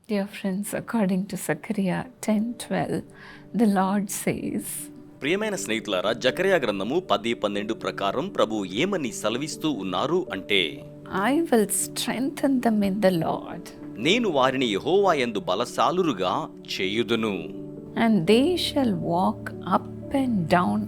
Dear friends, according to Zechariah 10:12, the Lord says, ప్రియమైన స్నేహితులారా, జకర్యా గ్రంథము 10:12 ప్రకారం ప్రభు ఏమని సెలవిస్తూ ఉన్నారు అంటే, I will strengthen them in the Lord, నేను వారిని యెహోవా యందు బలశాలురుగా చేయుదును, and they shall walk up and down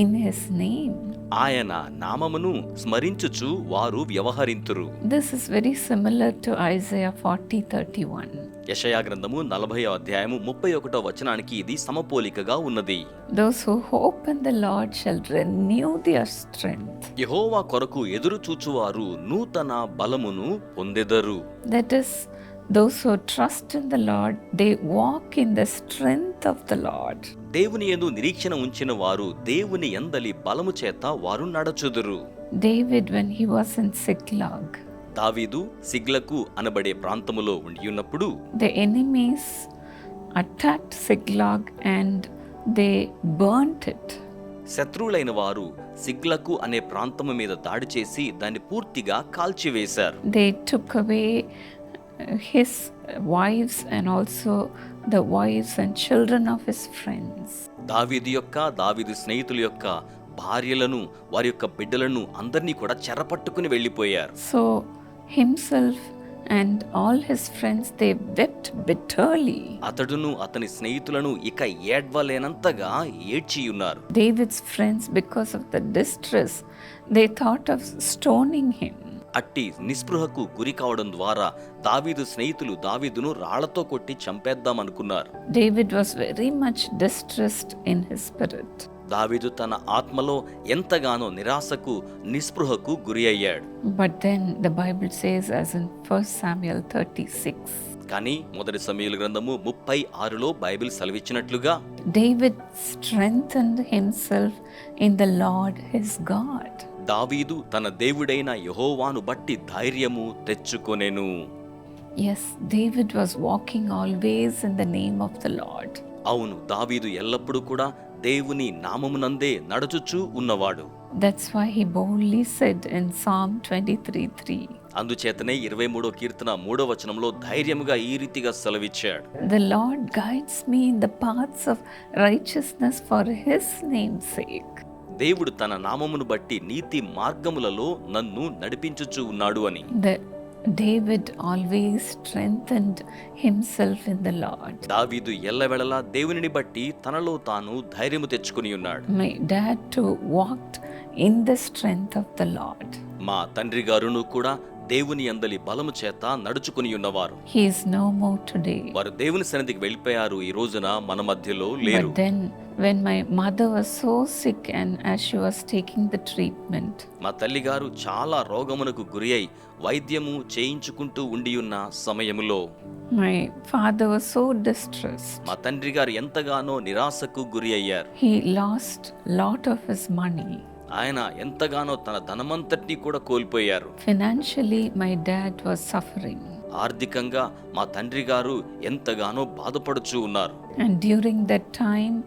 in his name. ఆయన నామమును స్మరించుచు వారు వ్యవహరింతురు. This is very similar to Isaiah 40:31. యెషయా గ్రంథము 40వ అధ్యాయము 31వ వచనానికి ఇది సమపోలికగా ఉన్నది. Those who hope in the Lord shall renew their strength. యెహోవా కొరకు ఎదురు చూచువారు నూతన బలమును పొందెదరు. That is, those who trust in the Lord, they walk in the strength of the Lord. దేవుని యందు నిరీక్షణ ఉంచిన వారు దేవుని యందలి బలము చేత వారు నడచుదురు. David, when he was in Ziklag, దావీదు సిగ్లకు అనబడే ప్రాంతములో ఉండియున్నప్పుడు the enemies attacked Ziklag and they burnt it. శత్రువులైన వారు సిగ్లకు అనే ప్రాంతము మీద దాడి చేసి దాన్ని పూర్తిగా కాల్చివేశారు. They took away his wives and also the wives and children of his friends. దావీదు స్నేహితుల యొక్క భార్యలను, వారి యొక్క బిడ్డలను అందరినీ కూడా చెరపట్టుకుని వెళ్ళిపోయారు. So himself and all his friends, they wept bitterly. అతడును అతని స్నేహితులను ఇక ఏడ్వలేనంతగా ఏడ్చియున్నారు. David's friends, because of the distress, they thought of stoning him. అట్టి నిస్పృహకు గురి కావడం ద్వారా దావీదు స్నేహితులు దావీదును రాళ్లతో కొట్టి చంపేద్దామనుకున్నారు. David was very much distressed in his spirit. దావీదు తన ఆత్మలో ఎంతగానో నిరాశకు నిస్పృహకు గురి అయ్యాడు. But then the Bible says, as in 1 Samuel 36, కానీ మొదటి సమూయేలు గ్రంథము 36లో Bible సెలవిచ్చినట్లుగా David strengthened himself in the Lord his God. దావీదు తన దేవుడైన యెహోవాను బట్టి ధైర్యము తెచ్చుకొనెను. Yes, David was walking always in the name of the Lord. అవును, దావీదు ఎల్లప్పుడూ కూడా దేవుని నామమునందే నడుచుచూ ఉన్నవాడు. That's why he boldly said in Psalm 23:3, అందుచేతనే 23వ కీర్తన 3వ వచనంలో ధైర్యముగా ఈ రీతిగా సెలవిచ్చాడు. The Lord guides me in the paths of righteousness for his name's sake. దేవుడు తన నామమును బట్టి నీతి మార్గములలో నన్ను నడిపించుచూ ఉన్నాడు అని. David always strengthened himself in the Lord. దావీదు ఎల్లవేళలా దేవునిని బట్టి తనలో తాను ధైర్యము తెచ్చుకుని ఉన్నాడు. My dad too walked in the strength of the Lord. మా తండ్రి గారును కూడా దేవుని యందలి బలము చేత నడుచుకుని ఉన్నవారు. He is no more today. వారు దేవుని సన్నిధికి వెళ్ళిపోయారు. ఈ రోజున మన మధ్యలో లేరు. But then when my mother was so sick and as she was taking the treatment, మా తల్లి గారు చాలా రోగమునకు గురి అయి వైద్యము చేయించుకుంటూ ఉండియున్న సమయములో my father was so distressed. మా తండ్రి గారు ఎంతగానో నిరాశకు గురి అయ్యారు. He lost lot of his money. ఆయన ఎంతగానో తన ధనమంతటినీ కూడా కోల్పోయారు. Financially, my dad was suffering. ఆర్థికంగా మా తండ్రి గారు ఎంతగానో బాధపడుచూ ఉన్నారు. And during that time,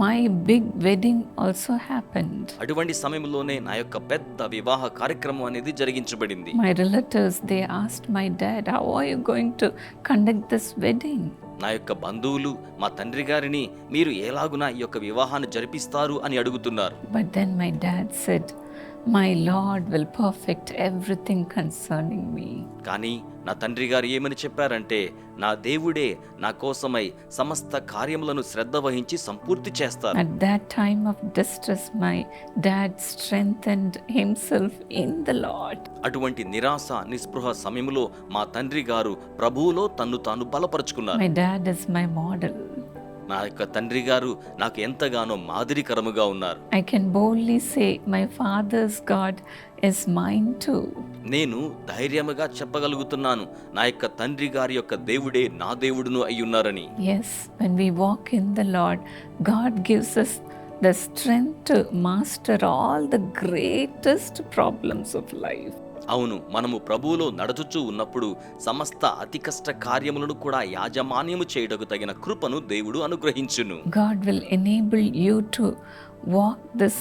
my big wedding also happened. అటువంటి సమయంలోనే నా యొక్క పెద్ద వివాహ కార్యక్రమం అనేది జరిగించబడింది. My relatives, they asked my dad, how are you going to conduct this wedding? నా యొక్క బంధువులు మా తండ్రి గారిని మీరు ఎలాగునా ఈ యొక్క వివాహాన్ని జరిపిస్తారు అని అడుగుతున్నారు. But then my dad said, my Lord will perfect everything concerning me. కానీ నా తండ్రి గారు ఏమని చెప్పారంటే, నా దేవుడే నా కోసమై సమస్త కార్యములను శ్రద్ధ వహించి సంపూర్తి చేస్తారు. At that time of distress, my dad strengthened himself in the Lord. అటువంటి నిరాశ నిస్పృహ సమయంలో మా తండ్రి గారు ప్రభువులో తన్ను తాను బలపరుచుకున్నారు. My dad is my model. నా యొక్క తండ్రి గారు నాకు ఎంతగానో మాదిరికరముగా ఉన్నారు. I can boldly say my father's God is mine too. నేను ధైర్యముగా చెప్పగలుగుతున్నాను, నా యొక్క తండ్రి గారి యొక్క దేవుడే నా దేవుడును అయ్యున్నారని. Yes, when we walk in the Lord, God gives us the strength to master all the greatest problems of life. అవును, మనము ప్రభువులో నడుచుచూ ఉన్నప్పుడు సమస్త అతి కష్ట కార్యములను కూడా యాజమాన్యము చేయుటకు తగిన కృపను దేవుడు అనుగ్రహించును. God will enable you to walk this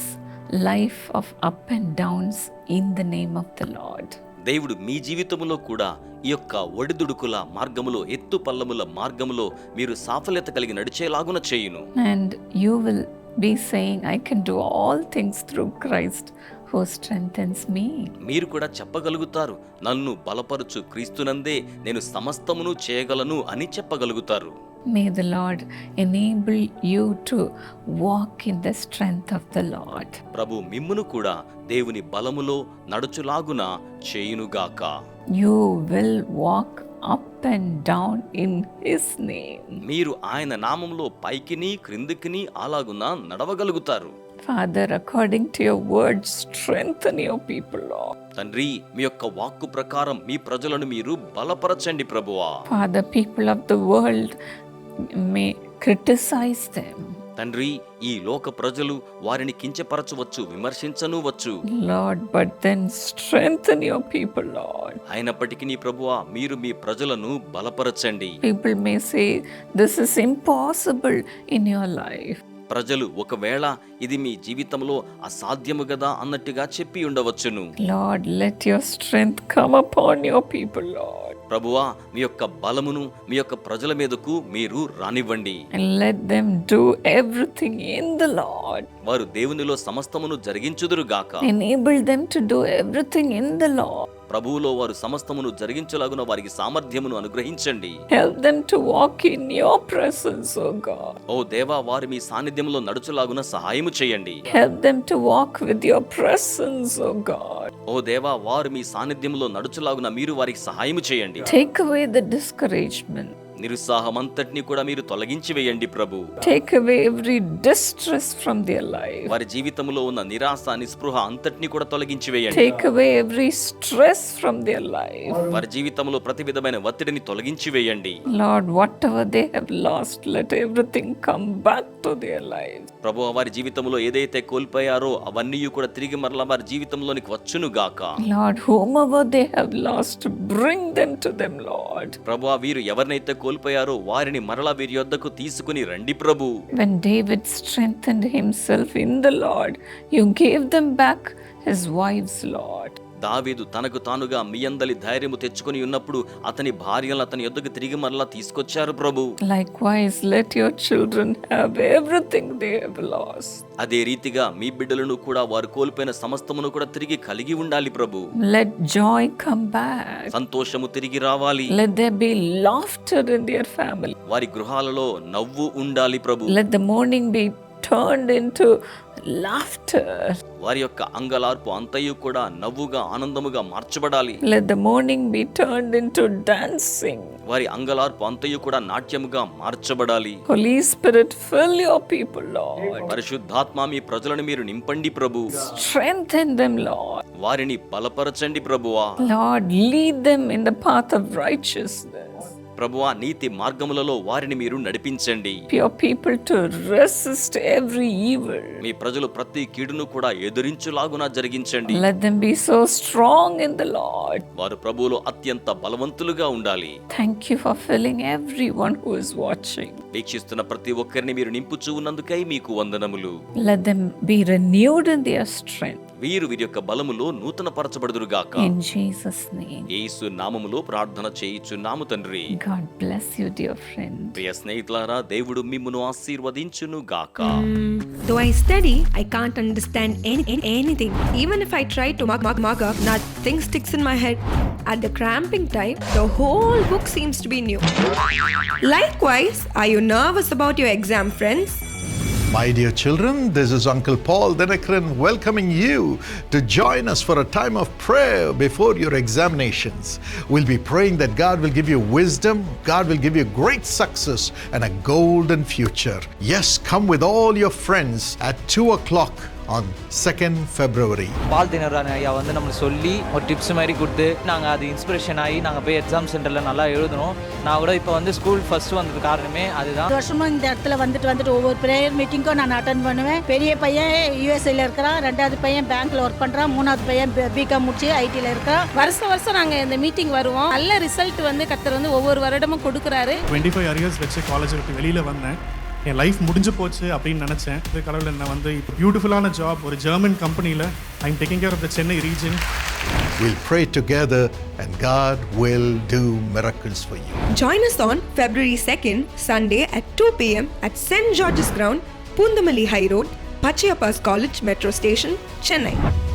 life of up and downs in the name of the Lord. దేవుడు మీ జీవితంలో కూడా ఈ యొక్క ఒడిదుడుకుల మార్గములో, ఎత్తు పల్లముల మార్గములో మీరు సాఫల్యత కలిగి నడిచేలాగున చేయును. And you will be saying, I can do all things through Christ who strengthens me. మీరు కూడా చెప్పగలుగుతారు, నన్ను బలపరుచు క్రీస్తునందే నేను సమస్తమును చేయగలను అని చెప్పగలుగుతారు. May the Lord enable you to walk in the strength of the Lord. ప్రభు మిమ్మును కూడా దేవుని బలములో నడుచులాగున చేయునుగాక. You will walk up and down in His name. మీరు ఆయన నామములో పైకిని క్రిందికిని అలాగున నడవగలుగుతారు. Father, according to your word, strengthen your people, Lord. తండ్రి, మీ యొక్క వాక్కు ప్రకారం మీ ప్రజలను మీరు బలపరచండి ప్రభువా. Father, people of the world may criticize them. తండ్రి, ఈ లోక ప్రజలు వారిని కించపరచవచ్చు, విమర్శించనువచ్చు. Lord, but then strengthen your people, Lord. అయినప్పటికీ నీ ప్రభువా, మీరు మీ ప్రజలను బలపరచండి. People may say, this is impossible in your life. ప్రజలు ఒకవేళ ఇది మీ జీవితంలో అసాధ్యము గదా అన్నట్టుగా చెప్పి ఉండవచ్చును. Lord, let your strength come upon your people, Lord. ప్రభువా, మీ యొక్క బలమును మీ యొక్క ప్రజల మీదకు మీరు రానివ్వండి. And let them do everything in the Lord. వారు దేవునిలో సమస్తమును జరిగించుదురుగాక. Enable them to do everything in the Lord. ప్రభువులో వారు సమస్తమును జరిగించలాగున వారికి సామర్థ్యమును అనుగ్రహించండి. Help them to walk in your presence, O God. ఓ దేవా, వారు మీ సాన్నిధ్యంలో నడుచులాగున సహాయము చేయండి. Help them to walk with your presence, O God. ఓ దేవా, వారు మీ సాన్నిధ్యంలో నడుచులాగున మీరు వారికి సహాయము చేయండి. Take away the discouragement. నిరుత్సాహమంతటిని కూడా మీరు తొలగించి వేయండి ప్రభు. Take away every distress from their life. వారి జీవితంలో ఉన్న నిరాశ, నిస్పృహ అంతటిని కూడా తొలగించి వేయండి. Take away every stress from their life. వారి జీవితంలో ప్రతి విధమైన ఒత్తిడిని తొలగించి వేయండి. Lord, whatever they have lost, let everything come back to their lives. ప్రభు, వారి జీవితంలో ఏదైతే కోల్పోయారో అవన్నీ కూడా తిరిగి మరలా వారి జీవితంలోనికి వచ్చును గాక. Lord, whomever they have lost, bring them to them, Lord. ప్రభు, వీరు ఎవరినైతే కోల్పోయారో వారిని మరలా వీరి యొద్దకు తీసుకుని రండి ప్రభు. When David strengthened himself in the Lord, you gave them back his wives, Lord. దావీదు తనకు తానుగా మీ అందలి ధైర్యము తెచ్చుకొని ఉన్నప్పుడు అతని భార్యలను అతని యొద్దకు తిరిగి మరలా తీసుకొచ్చారు ప్రభు. Likewise, let your children have everything they have lost. అదే రీతిగా మీ బిడ్డలను కూడా వారు కోల్పోయిన సమస్తమును కూడా తిరిగి కలిగి ఉండాలి ప్రభు. Let joy come back. సంతోషము తిరిగి రావాలి. Let there be laughter in their family. వారి గృహాలలో నవ్వు ఉండాలి ప్రభు. Let the mourning be turned into laughter. వారి యొక్క అంగలార్పు అంతయు కూడా నవ్వుగా, ఆనందముగా మార్చబడాలి. Let the mourning be turned into dancing. వారి అంగలార్పు అంతయు కూడా నాట్యముగా మార్చబడాలి. Holy Spirit, fill your people, Lord. పరిశుద్ధాత్మ, మీ ప్రజలను మీరు నింపండి ప్రభు. Strengthen them, Lord. వారిని బలపరచండి ప్రభువా. Lord, lead them in the path of righteousness. ప్రభువా, నీతి మార్గములలో వారిని మీరు నడిపించండి. Your people to resist every evil. మీ ప్రజలు ప్రతి కీడును కూడా ఎదురించులాగునా జరిగించండి. Let them be so strong in the Lord. వారు ప్రభువులో అత్యంత బలవంతులుగా ఉండాలి. Thank you for filling everyone who is watching. వీక్షిస్తున్న ప్రతి ఒక్కరిని మీరు నింపుచూ ఉన్నందుకై మీకు వందనములు. Let them be renewed in their strength. వీరు వీరి యొక్క బలములో నూతన పరచబడుదురుగాక. In Jesus' name. యేసు నామములో ప్రార్థన చేయుచున్నాము తండ్రి. God bless you, dear friend. ప్రియ స్నేహితులారా, దేవుడు మిమ్మును ఆశీర్వదించును గాక. Though I study, I can't understand anything. Even if I try to mug up, nothing sticks in my head. At the cramping time, the whole book seems to be new. Likewise, are you nervous about your exam, friends? My dear children, this is Uncle Paul Dinakaran welcoming you to join us for a time of prayer before your examinations. We'll be praying that God will give you wisdom, God will give you great success and a golden future. Yes, come with all your friends at 2 o'clock on 2nd February. பால் தினரான ஐயா வந்து நம்மளுக்கு சொல்லி ஒரு tips மாதிரி கொடுத்து நாங்கள் அது inspiration ஆகி நாங்கள் போய் எக்ஸாம் சென்டரில் நல்லா எழுதணும். நான் கூட இப்போ வந்து ஸ்கூல் ஃபர்ஸ்ட் வந்தது காரணமே அதுதான். வருஷமும் இந்த இடத்துல வந்துட்டு ஒவ்வொரு ப்ரேயர் மீட்டிங்கும் நான் அட்டன் பண்ணுவேன். பெரிய பையன் யூஎஸ்ஏல இருக்கிறான், ரெண்டாவது பையன் பேங்க்ல ஒர்க் பண்றான், மூணாவது பையன் பிகாம் முடிச்சு ஐடில இருக்கான். வருஷம் நாங்கள் இந்த மீட்டிங் வருவோம். நல்ல ரிசல்ட் வந்து கர்த்தர் வந்து ஒவ்வொரு வருடமும் கொடுக்குறாரு. 25 இயர்ஸ் வச்சு காலேஜ் விட்டு வெளியில் வந்தேன். என் லைஃப் முடிஞ்சு போச்சு அப்படின்னு நினச்சேன். இது கடவுள் என்ன வந்து இப்போ பியூட்டிஃபுல்லான ஜாப் ஒரு ஜெர்மன் கம்பெனியில் I am taking care of the Chennai region. We'll pray together and God will do miracles for you. Join us on February 2nd, Sunday at 2 p.m. at St. George's Ground, Pundamalli High Road, Pachiyappa's College Metro Station, Chennai.